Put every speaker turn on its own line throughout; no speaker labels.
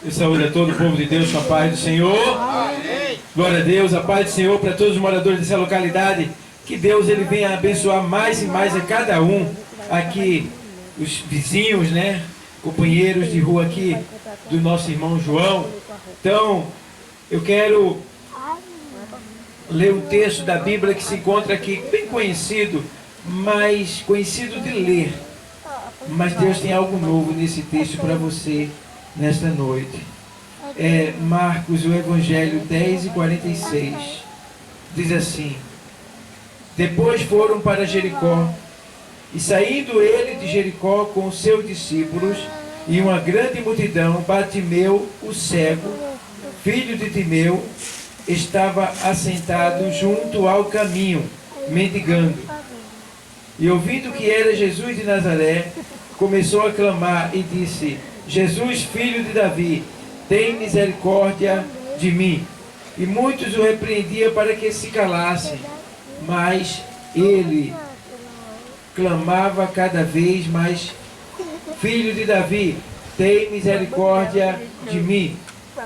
Eu saúdo a todo o povo de Deus com a paz do Senhor. Amém. Glória a Deus, a paz do Senhor para todos os moradores dessa localidade. Que Deus ele venha abençoar mais e mais a cada um aqui, os vizinhos, né? Companheiros de rua aqui do nosso irmão João. Então, eu quero ler um texto da Bíblia que se encontra aqui, bem conhecido, mas conhecido de ler. Mas Deus tem algo novo nesse texto para você nesta noite. É Marcos, o Evangelho 10:46. Diz assim: Depois foram para Jericó, e saindo ele de Jericó com os seus discípulos e uma grande multidão, Bartimeu, o cego, filho de Timeu, estava assentado junto ao caminho, mendigando. E ouvindo que era Jesus de Nazaré, começou a clamar e disse: Jesus, filho de Davi, tem misericórdia de mim. E muitos o repreendiam para que se calasse, mas ele clamava cada vez mais: Filho de Davi, tem misericórdia de mim.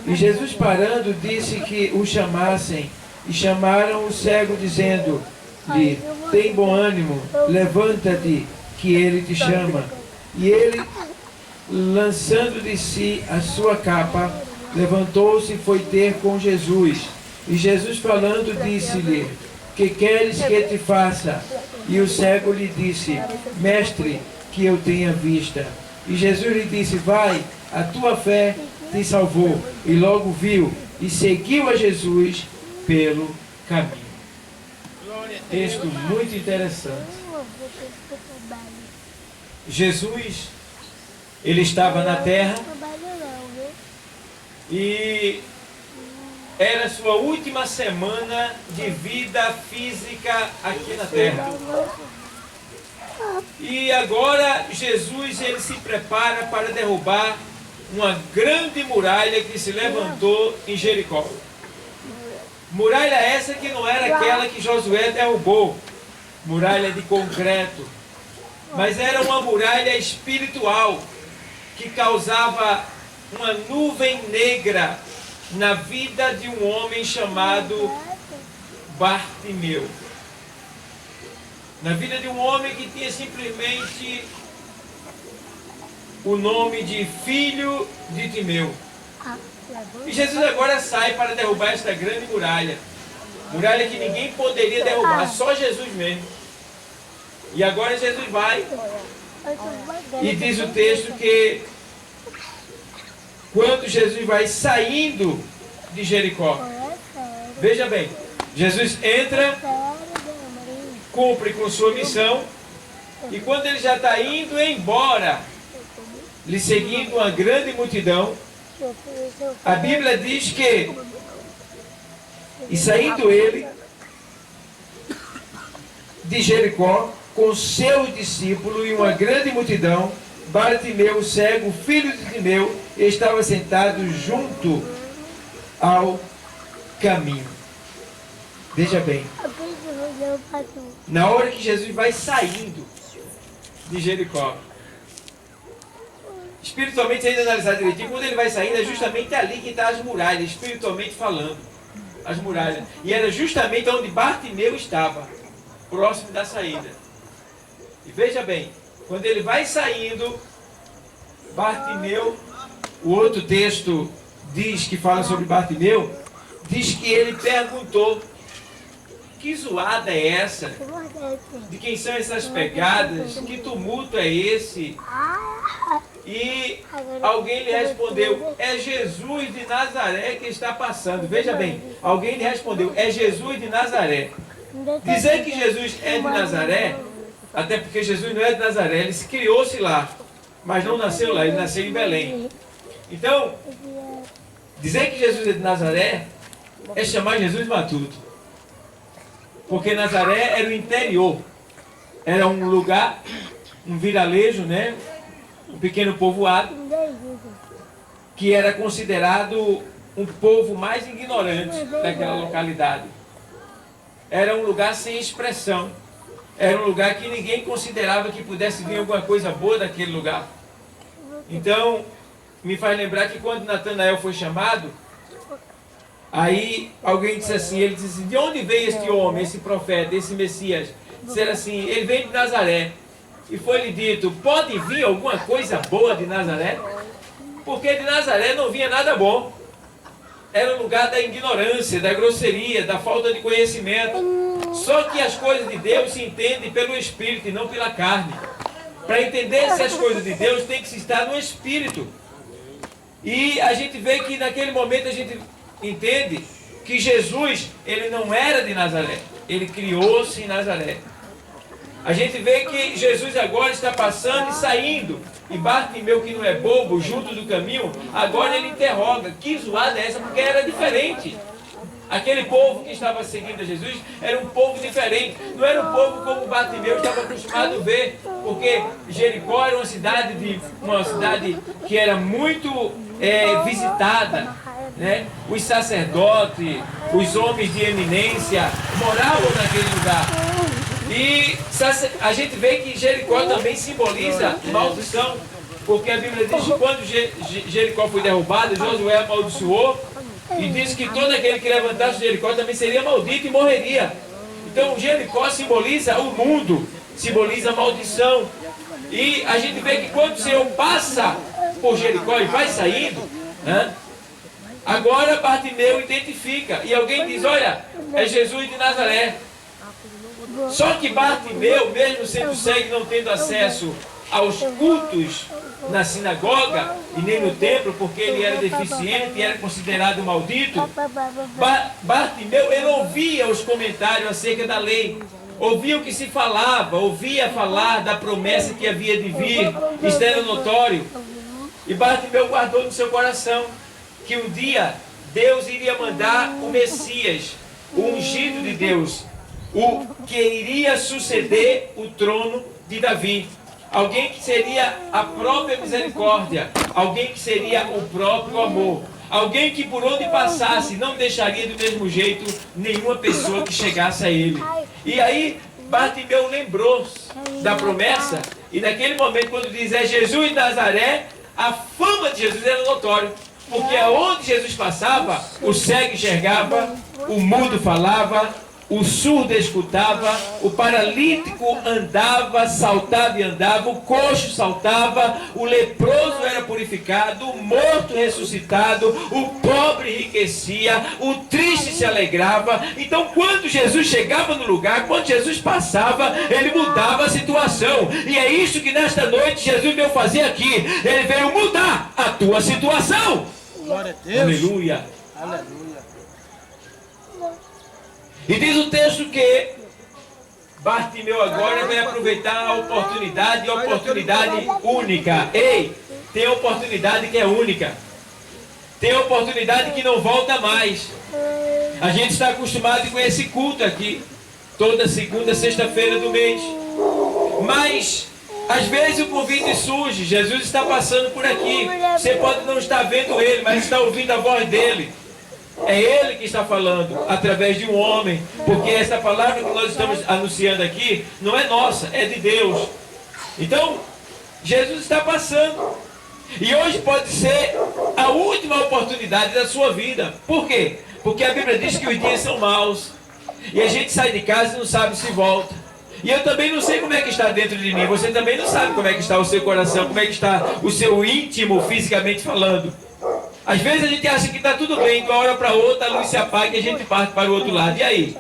E Jesus, parando, disse que o chamassem, e chamaram o cego, dizendo-lhe: tem bom ânimo, levanta-te, que ele te chama. E ele, lançando de si a sua capa, levantou-se e foi ter com Jesus. E Jesus, falando, disse-lhe: que queres que te faça? E o cego lhe disse: Mestre, que eu tenha vista. E Jesus lhe disse: vai, a tua fé te salvou. E logo viu e seguiu a Jesus pelo caminho. Texto muito interessante. Jesus, ele estava na terra e era a sua última semana de vida física aqui na terra. E agora Jesus ele se prepara para derrubar uma grande muralha que se levantou em Jericó. Muralha essa que não era aquela que Josué derrubou, muralha de concreto, mas era uma muralha espiritual que causava uma nuvem negra na vida de um homem chamado Bartimeu. Na vida de um homem que tinha simplesmente o nome de filho de Timeu. E Jesus agora sai para derrubar esta grande muralha. Muralha que ninguém poderia derrubar, só Jesus mesmo. E agora Jesus vai e diz o texto que quando Jesus vai saindo de Jericó, veja bem, Jesus entra, cumpre com sua missão, e quando ele já está indo embora, lhe seguindo uma grande multidão, a Bíblia diz que, e saindo ele de Jericó, com seus discípulos e uma grande multidão, Bartimeu, o cego, filho de Timeu, estava sentado junto ao caminho. Veja bem, na hora que Jesus vai saindo de Jericó, espiritualmente, se ainda analisar direitinho, quando ele vai saindo, é justamente ali que está as muralhas, espiritualmente falando, as muralhas. E era justamente onde Bartimeu estava, próximo da saída. E veja bem, quando ele vai saindo, Bartimeu, o outro texto diz que fala sobre Bartimeu, diz que ele perguntou: que zoada é essa? De quem são essas pegadas? Que tumulto é esse? E alguém lhe respondeu: é Jesus de Nazaré que está passando. Veja bem, alguém lhe respondeu: é Jesus de Nazaré. Dizer que Jesus é de Nazaré, até porque Jesus não é de Nazaré, ele se criou-se lá, mas não nasceu lá, ele nasceu em Belém. Então, dizer que Jesus é de Nazaré é chamar Jesus de matuto. Porque Nazaré era o interior, era um lugar, um vilarejo, né? Um pequeno povoado, que era considerado um povo mais ignorante daquela localidade. Era um lugar sem expressão. Era um lugar que ninguém considerava que pudesse vir alguma coisa boa daquele lugar. Então, me faz lembrar que quando Natanael foi chamado, aí alguém disse assim, ele disse assim, de onde veio este homem, esse profeta, esse Messias? Disseram assim, ele vem de Nazaré. E foi-lhe dito, pode vir alguma coisa boa de Nazaré? Porque de Nazaré não vinha nada bom. Era o lugar da ignorância, da grosseria, da falta de conhecimento. Só que as coisas de Deus se entendem pelo Espírito e não pela carne. Para entender essas coisas de Deus tem que se estar no Espírito. E a gente vê que naquele momento a gente entende que Jesus, ele não era de Nazaré. Ele criou-se em Nazaré. A gente vê que Jesus agora está passando e saindo. E Bartimeu, que não é bobo, junto do caminho, agora ele interroga. Que zoada é essa? Porque era diferente. Aquele povo que estava seguindo a Jesus era um povo diferente. Não era um povo como Bartimeu estava acostumado a ver. Porque Jericó era uma cidade que era muito visitada. Né? Os sacerdotes, os homens de eminência moravam naquele lugar. E a gente vê que Jericó também simboliza maldição. Porque a Bíblia diz que quando Jericó foi derrubada, Josué amaldiçoou. E diz que todo aquele que levantasse Jericó também seria maldito e morreria. Então Jericó simboliza o mundo, simboliza a maldição. E a gente vê que quando o Senhor passa por Jericó e vai saindo, né? Agora Bartimeu identifica. E alguém diz, olha, é Jesus de Nazaré. Só que Bartimeu, mesmo sendo cego, não tendo acesso aos cultos na sinagoga e nem no templo, porque ele era deficiente e era considerado maldito, Bartimeu, ele ouvia os comentários acerca da lei, ouvia o que se falava, ouvia falar da promessa que havia de vir, isto era notório. E Bartimeu guardou no seu coração que um dia Deus iria mandar o Messias, o ungido de Deus, o que iria suceder o trono de Davi. Alguém que seria a própria misericórdia, alguém que seria o próprio amor, alguém que por onde passasse não deixaria do mesmo jeito nenhuma pessoa que chegasse a ele. E aí Bartimeu lembrou da promessa, e naquele momento quando diz é Jesus de Nazaré, a fama de Jesus era notória. Porque aonde Jesus passava, o cego enxergava, o mudo falava, o surdo escutava, o paralítico andava, saltava e andava, o coxo saltava, o leproso era purificado, o morto ressuscitado, o pobre enriquecia, o triste se alegrava. Então quando Jesus chegava no lugar, quando Jesus passava, ele mudava a situação. E é isso que nesta noite Jesus veio fazer aqui. Ele veio mudar a tua situação.
Glória a Deus.
Aleluia.
Aleluia.
E diz o texto que Bartimeu agora vai aproveitar a oportunidade única. Ei, tem oportunidade que é única. Tem oportunidade que não volta mais. A gente está acostumado com esse culto aqui, toda segunda, sexta-feira do mês. Mas às vezes o convite surge, Jesus está passando por aqui. Você pode não estar vendo ele, mas está ouvindo a voz dele. É ele que está falando, através de um homem. Porque essa palavra que nós estamos anunciando aqui, não é nossa, é de Deus. Então, Jesus está passando. E hoje pode ser a última oportunidade da sua vida. Por quê? Porque a Bíblia diz que os dias são maus. E a gente sai de casa e não sabe se volta. E eu também não sei como é que está dentro de mim. Você também não sabe como é que está o seu coração, como é que está o seu íntimo, fisicamente falando. Às vezes a gente acha que está tudo bem, de uma hora para outra a luz se apaga e a gente parte para o outro lado. E aí?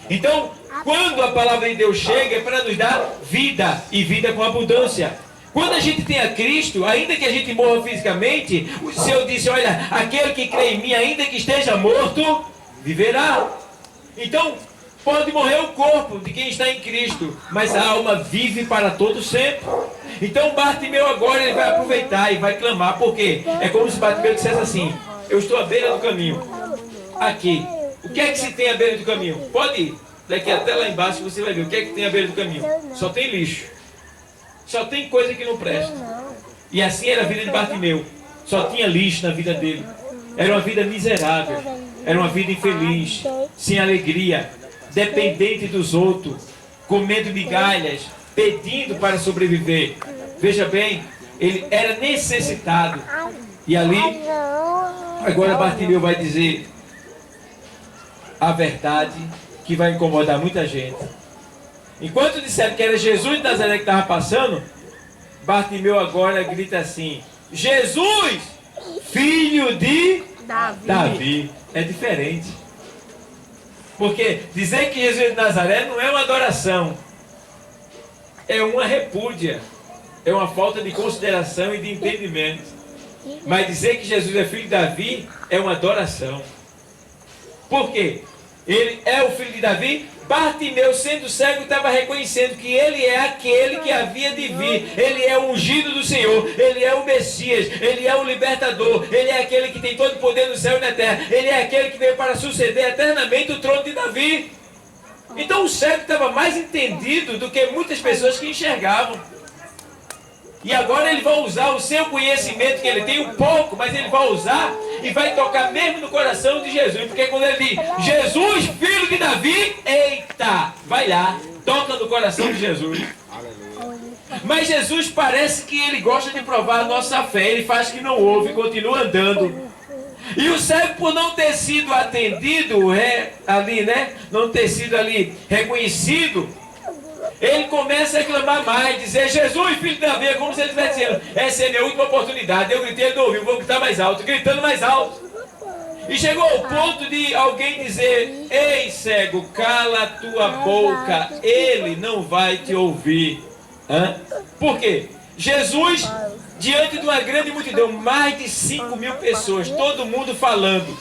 Então, quando a palavra de Deus chega, é para nos dar vida, e vida com abundância. Quando a gente tem a Cristo, ainda que a gente morra fisicamente, o Senhor disse, olha, aquele que crê em mim, ainda que esteja morto, viverá. Então, pode morrer o corpo de quem está em Cristo, mas a alma vive para todo sempre. Então Bartimeu agora ele vai aproveitar e vai clamar, porque é como se Bartimeu dissesse assim, eu estou à beira do caminho, aqui, o que é que se tem à beira do caminho? Pode ir, daqui até lá embaixo você vai ver o que é que tem à beira do caminho. Só tem lixo, só tem coisa que não presta. E assim era a vida de Bartimeu, só tinha lixo na vida dele. Era uma vida miserável, era uma vida infeliz, sem alegria, dependente dos outros, comendo migalhas, pedindo para sobreviver. Veja bem, ele era necessitado. E ali, agora Bartimeu vai dizer a verdade que vai incomodar muita gente. Enquanto disseram que era Jesus de Nazaré que estava passando, Bartimeu agora grita assim: Jesus, filho de Davi. É diferente. Porque dizer que Jesus é de Nazaré não é uma adoração, é uma repúdia, é uma falta de consideração e de entendimento. Mas dizer que Jesus é filho de Davi é uma adoração. Por quê? Ele é o filho de Davi. Bartimeu, sendo cego, estava reconhecendo que ele é aquele que havia de vir. Ele é o ungido do Senhor. Ele é o Messias. Ele é o libertador. Ele é aquele que tem todo o poder no céu e na terra. Ele é aquele que veio para suceder eternamente o trono de Davi. Então o cego estava mais entendido do que muitas pessoas que enxergavam. E agora ele vai usar o seu conhecimento que ele tem, um pouco, mas ele vai usar e vai tocar mesmo no coração de Jesus. Porque quando ele diz, Jesus, filho de Davi, eita, vai lá, toca no coração de Jesus. Mas Jesus parece que ele gosta de provar a nossa fé, ele faz que não ouve e continua andando. E o cego, por não ter sido atendido ali, né, não ter sido ali reconhecido, ele começa a clamar mais, dizer, Jesus, filho de Davi, é como se ele estivesse dizendo, essa é a minha última oportunidade. Eu gritei, ele não ouviu, vou gritar mais alto, gritando mais alto. E chegou ao ponto de alguém dizer, ei cego, cala a tua boca, ele não vai te ouvir. Por quê? Jesus, diante de uma grande multidão, mais de 5.000 pessoas, todo mundo falando.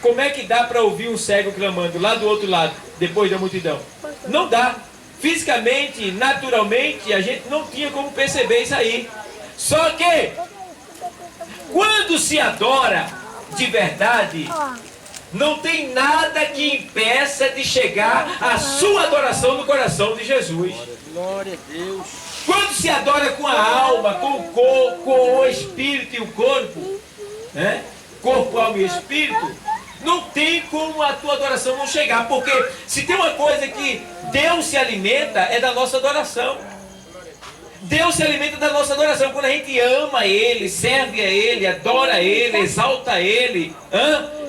Como é que dá para ouvir um cego clamando lá do outro lado, depois da multidão? Não dá. Fisicamente, naturalmente, a gente não tinha como perceber isso aí. Só que, quando se adora de verdade, não tem nada que impeça de chegar a sua adoração no coração de Jesus.
Glória a Deus.
Quando se adora com a alma, com o corpo, com o espírito e o corpo, né? Corpo, alma e espírito, não tem como a tua adoração não chegar. Porque se tem uma coisa que Deus se alimenta, é da nossa adoração. Deus se alimenta da nossa adoração. Quando a gente ama Ele, serve a Ele, adora a Ele, exalta a Ele,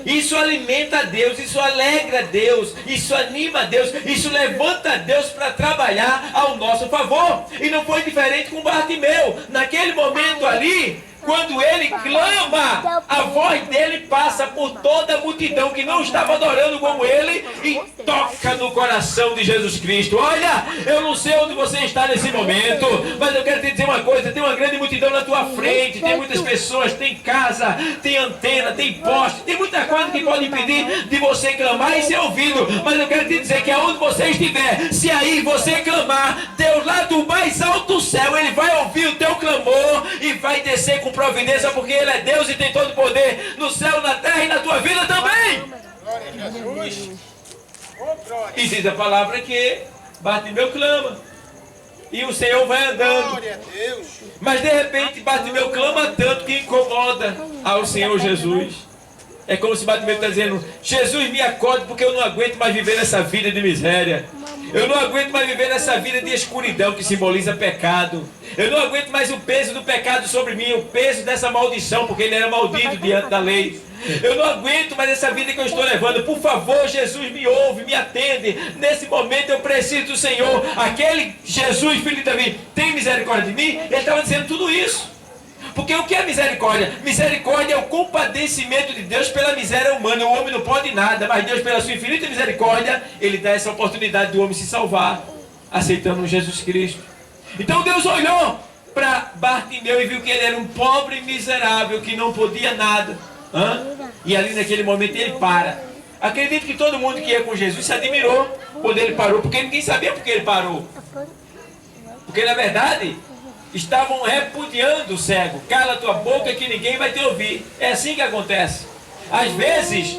isso alimenta a Deus, isso alegra a Deus, isso anima a Deus, isso levanta a Deus para trabalhar ao nosso favor. E não foi diferente com Bartimeu. Naquele momento ali, quando ele clama, a voz dele passa por toda a multidão que não estava adorando como ele e toca no coração de Jesus Cristo. Olha, eu não sei onde você está nesse momento, mas eu quero te dizer uma coisa, tem uma grande multidão na tua frente, tem muitas pessoas, tem casa, tem antena, tem poste, tem muita coisa que pode impedir de você clamar e ser ouvido. Mas eu quero te dizer que aonde você estiver, se aí você clamar, Deus lá do mais alto céu, Ele vai ouvir o teu clamor e vai descer com providência, porque Ele é Deus e tem todo o poder no céu, na terra e na tua vida também.
Glória a Jesus.
E diz a palavra que Bartimeu clama e o Senhor vai andando.
Glória a Deus.
Mas de repente Bartimeu clama tanto que incomoda ao Senhor Jesus. É como se Bartimeu está dizendo, Jesus, me acorde, porque eu não aguento mais viver nessa vida de miséria. Eu não aguento mais viver nessa vida de escuridão que simboliza pecado. Eu não aguento mais o peso do pecado sobre mim, o peso dessa maldição, porque ele era maldito diante da lei. Eu não aguento mais essa vida que eu estou levando. Por favor, Jesus, me ouve, me atende. Nesse momento eu preciso do Senhor. Aquele Jesus, filho de Davi, tem misericórdia de mim? Ele estava dizendo tudo isso. Porque o que é misericórdia? Misericórdia é o compadecimento de Deus pela miséria humana. O homem não pode nada, mas Deus, pela sua infinita misericórdia, Ele dá essa oportunidade do homem se salvar, aceitando Jesus Cristo. Então Deus olhou para Bartimeu e viu que ele era um pobre miserável, que não podia nada. E ali naquele momento ele para. Acredito que todo mundo que ia com Jesus se admirou quando ele parou, porque ninguém sabia por que ele parou. Porque na verdade estavam repudiando o cego. Cala a tua boca que ninguém vai te ouvir. É assim que acontece. Às vezes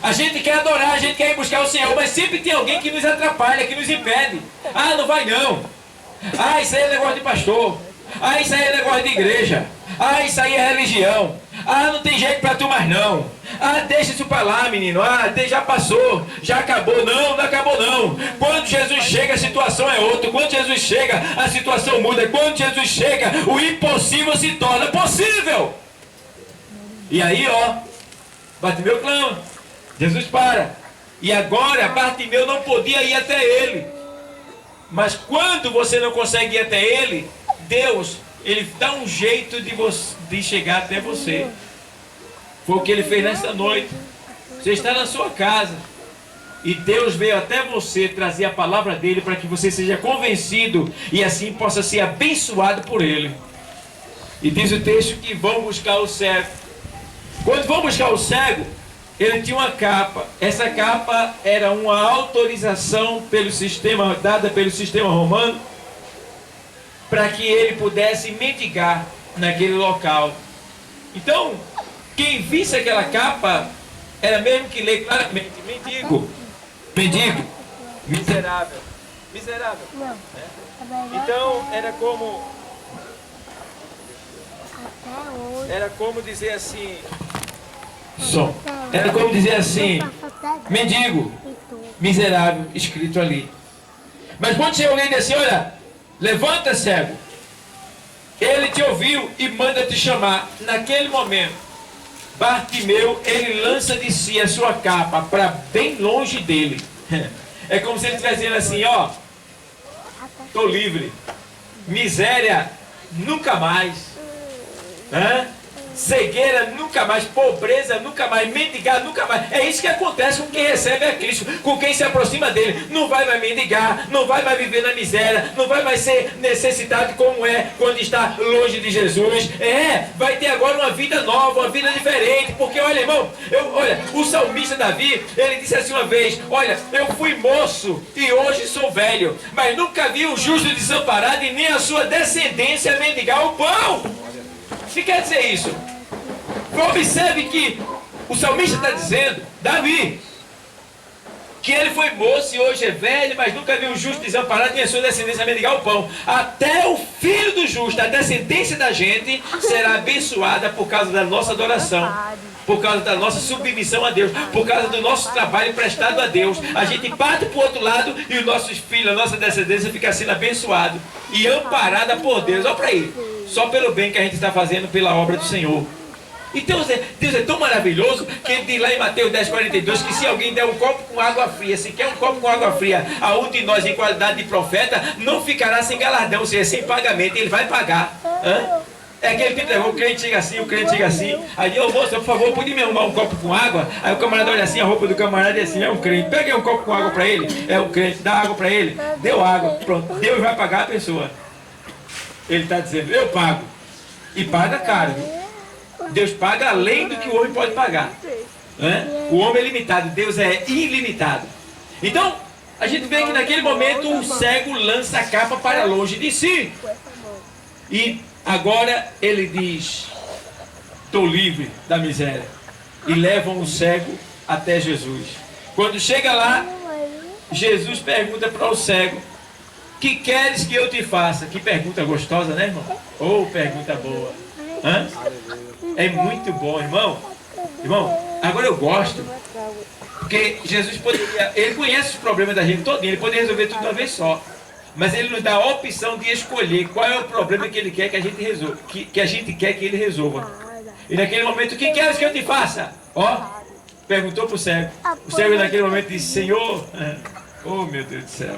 a gente quer adorar, a gente quer ir buscar o Senhor, mas sempre tem alguém que nos atrapalha, que nos impede. Ah, não vai não. Ah, isso aí é negócio de pastor. Ah, isso aí é negócio de igreja. Ah, isso aí é religião. Ah, não tem jeito pra tu mais não. Ah, deixa isso pra lá, menino. Ah, já passou, já acabou. Não, não acabou não. Quando Jesus chega, a situação é outra. Quando Jesus chega, a situação muda. Quando Jesus chega, o impossível se torna possível. E aí, ó, Bartimeu clama. Jesus para. E agora Bartimeu não podia ir até ele. Mas quando você não consegue ir até ele, Deus, ele dá um jeito de chegar até você. Foi o que ele fez nesta noite. Você está na sua casa e Deus veio até você trazer a palavra dele para que você seja convencido e assim possa ser abençoado por ele. E diz o texto que vão buscar o cego. Quando vão buscar o cego, ele tinha uma capa. Essa capa era uma autorização dada pelo sistema romano para que ele pudesse mendigar naquele local. Então, quem visse aquela capa era mesmo que ler claramente: mendigo, mendigo, miserável, miserável. Então era como dizer assim, era como dizer assim: mendigo, miserável, escrito ali. Mas quando chega alguém e diz assim: olha, levanta, cego, ele te ouviu e manda te chamar. Naquele momento, Bartimeu, ele lança de si a sua capa para bem longe dele. É como se ele estivesse dizendo assim: ó, estou livre, miséria nunca mais, cegueira nunca mais, pobreza nunca mais, mendigar nunca mais. É isso que acontece com quem recebe a Cristo, com quem se aproxima dele. Não vai mais mendigar, não vai mais viver na miséria, não vai mais ser necessitado como é quando está longe de Jesus. Vai ter agora uma vida nova, uma vida diferente. Porque olha, irmão, olha, o salmista Davi, ele disse assim uma vez: olha, eu fui moço e hoje sou velho, mas nunca vi o justo desamparado e nem a sua descendência mendigar o pão. O que quer dizer isso? Observe que o salmista está dizendo, Davi, que ele foi moço e hoje é velho, mas nunca viu o justo desamparado nem a sua descendência mendigar o pão. Até o filho do justo, a descendência da gente, será abençoada por causa da nossa adoração, por causa da nossa submissão a Deus, por causa do nosso trabalho prestado a Deus. A gente parte para o outro lado e os nossos filhos, a nossa descendência fica sendo abençoado e amparada por Deus. Olha para aí, só pelo bem que a gente está fazendo pela obra do Senhor. Então Deus é tão maravilhoso que ele diz lá em Mateus 10:42 que se alguém der um copo com água fria, se quer um copo com água fria, a um de nós em qualidade de profeta, não ficará sem galardão, ou seja, sem pagamento, ele vai pagar. É aquele tipo de o crente chega assim, aí: ô moço, por favor, pode me arrumar um copo com água? Aí o camarada olha assim, a roupa do camarada é assim: é um crente, peguei um copo com água para ele, é um crente, dá água para ele, deu água, pronto, Deus vai pagar a pessoa. Ele está dizendo: eu pago, e paga caro, viu? Deus paga além do que o homem pode pagar. O homem é limitado, Deus é ilimitado. Então, a gente vê que naquele momento o cego lança a capa para longe de si. E agora ele diz: estou livre da miséria. E levam o cego até Jesus. Quando chega lá, Jesus pergunta para o cego: que queres que eu te faça? Que pergunta gostosa, né, irmão? Oh, pergunta boa. É muito bom, irmão. Irmão, agora eu gosto, porque Jesus poderia, ele conhece os problemas da gente todinho, ele poderia resolver tudo de uma vez só, mas ele nos dá a opção de escolher qual é o problema que ele quer que a gente resolva, que a gente quer que ele resolva. E naquele momento: o que queres que eu te faça? Perguntou para o cego. O cego naquele momento disse: Senhor, oh meu Deus do céu,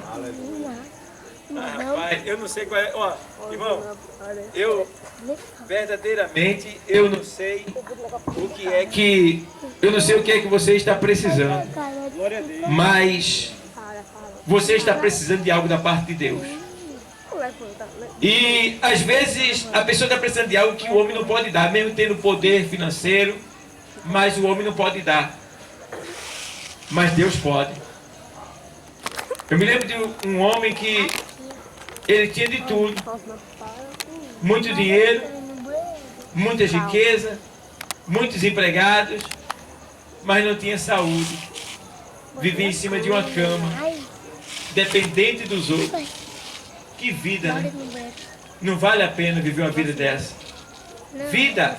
rapaz, eu não sei qual é. Irmão, verdadeiramente eu não sei o que é que você está precisando, mas você está precisando de algo da parte de Deus. E às vezes a pessoa está precisando de algo que o homem não pode dar, mesmo tendo poder financeiro, mas o homem não pode dar, mas Deus pode. Eu me lembro de um homem que ele tinha de tudo: muito dinheiro, muita riqueza, muitos empregados, mas não tinha saúde. Vivia em cima de uma cama, dependente dos outros. Que vida, né? Não vale a pena viver uma vida dessa. Vida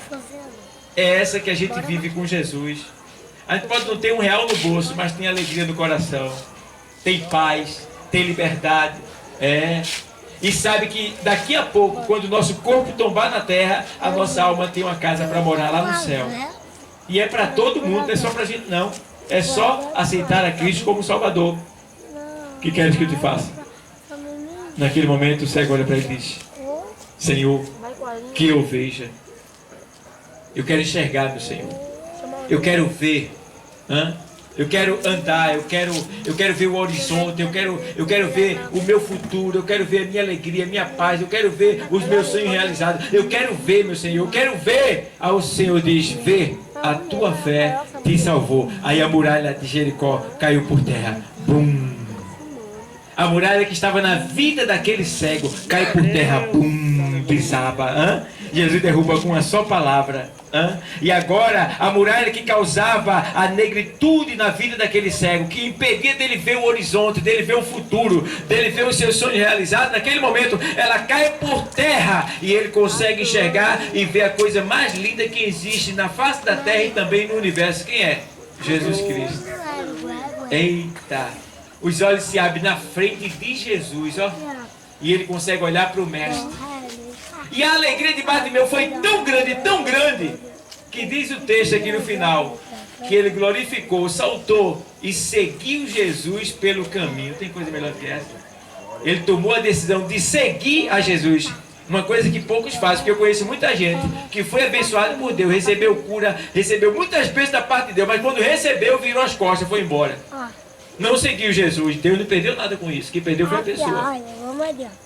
é essa que a gente vive com Jesus. A gente pode não ter R$1 no bolso, mas tem alegria no coração, tem paz, tem liberdade. E sabe que daqui a pouco, quando o nosso corpo tombar na terra, a nossa alma tem uma casa para morar lá no céu. E é para todo mundo, não é só para a gente não. É só aceitar a Cristo como Salvador. O que queres que eu te faça? Naquele momento o cego olha para ele e diz: Senhor, que eu veja. Eu quero enxergar, meu Senhor. Eu quero ver. Eu quero andar, eu quero ver o horizonte, eu quero ver o meu futuro, eu quero ver a minha alegria, a minha paz, eu quero ver os meus sonhos realizados. Eu quero ver, meu Senhor, eu quero ver. Aí o Senhor diz: vê, a tua fé te salvou. Aí a muralha de Jericó caiu por terra. Bum! A muralha que estava na vida daquele cego cai por terra. Bum! Desaba. Jesus derruba com uma só palavra. E agora a muralha que causava a negritude na vida daquele cego, que impedia dele ver o horizonte, dele ver o futuro, dele ver os seus sonhos realizados, naquele momento ela cai por terra e ele consegue enxergar e ver a coisa mais linda que existe na face da terra e também no universo. Quem é? Jesus Cristo. Eita! Os olhos se abrem na frente de Jesus, ó, e ele consegue olhar para o Mestre. E a alegria de Bartimeu foi tão grande, que diz o texto aqui no final, que ele glorificou, saltou e seguiu Jesus pelo caminho. Tem coisa melhor que essa? Ele tomou a decisão de seguir a Jesus. Uma coisa que poucos fazem, porque eu conheço muita gente que foi abençoada por Deus, recebeu cura, recebeu muitas bênçãos da parte de Deus, mas quando recebeu, virou as costas, foi embora. Não seguiu Jesus. Deus não perdeu nada com isso. Quem perdeu foi a pessoa.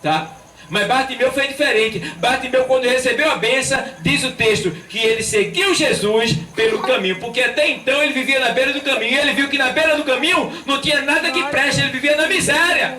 Tá? Mas Bartimeu foi diferente. Bartimeu, quando recebeu a bênção, diz o texto que ele seguiu Jesus pelo caminho, porque até então ele vivia na beira do caminho, e ele viu que na beira do caminho não tinha nada que preste, ele vivia na miséria.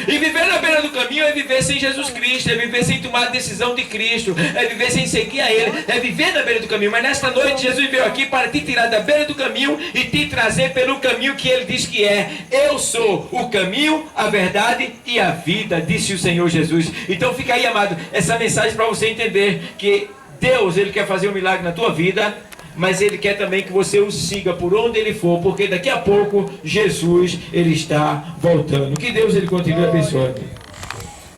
E viver na beira do caminho é viver sem Jesus Cristo, é viver sem tomar a decisão de Cristo, é viver sem seguir a Ele, é viver na beira do caminho. Mas nesta noite Jesus veio aqui para te tirar da beira do caminho e te trazer pelo caminho que Ele diz que é. Eu sou o caminho, a verdade e a vida, disse o Senhor Jesus. Então fica aí, amado, essa mensagem para você entender que Deus, Ele quer fazer um milagre na tua vida, mas Ele quer também que você o siga por onde Ele for, porque daqui a pouco Jesus, Ele está voltando. Que Deus, Ele continue abençoando.